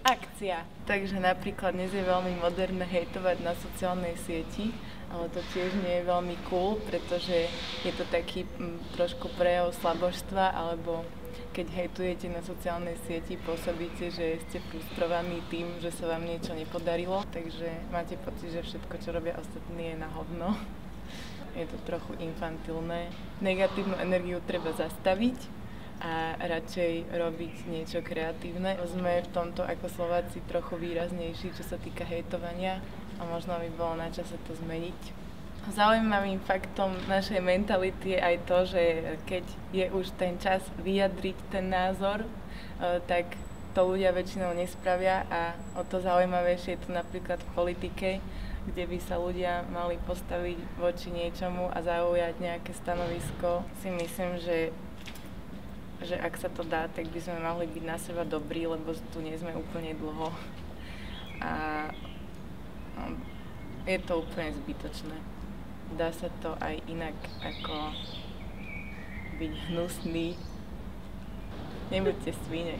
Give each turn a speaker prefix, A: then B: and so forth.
A: akcia. Takže napríklad dnes je veľmi moderné hejtovať na sociálnej sieti, ale to tiež nie je veľmi cool, pretože je to taký trošku prejav slabožstva, alebo keď hejtujete na sociálnej sieti, pôsobíte, že ste frustrovaní tým, že sa vám niečo nepodarilo, takže máte pocit, že všetko, čo robia ostatní, je na hovno. Je to trochu infantilné. Negatívnu energiu treba zastaviť a radšej robiť niečo kreatívne. Sme v tomto ako Slováci trochu výraznejší, čo sa týka hejtovania a možno by bolo na čase to zmeniť. Zaujímavým faktom našej mentality je aj to, že keď je už ten čas vyjadriť ten názor, tak to ľudia väčšinou nespravia a o to zaujímavejšie je to napríklad v politike, kde by sa ľudia mali postaviť voči niečomu a zaujať nejaké stanovisko. Si myslím, že ak sa to dá, tak by sme mohli byť na seba dobrí, lebo tu nie sme úplne dlho. A je to úplne zbytočné. Dá sa to aj inak, ako byť hnusný. Nebuďte svine.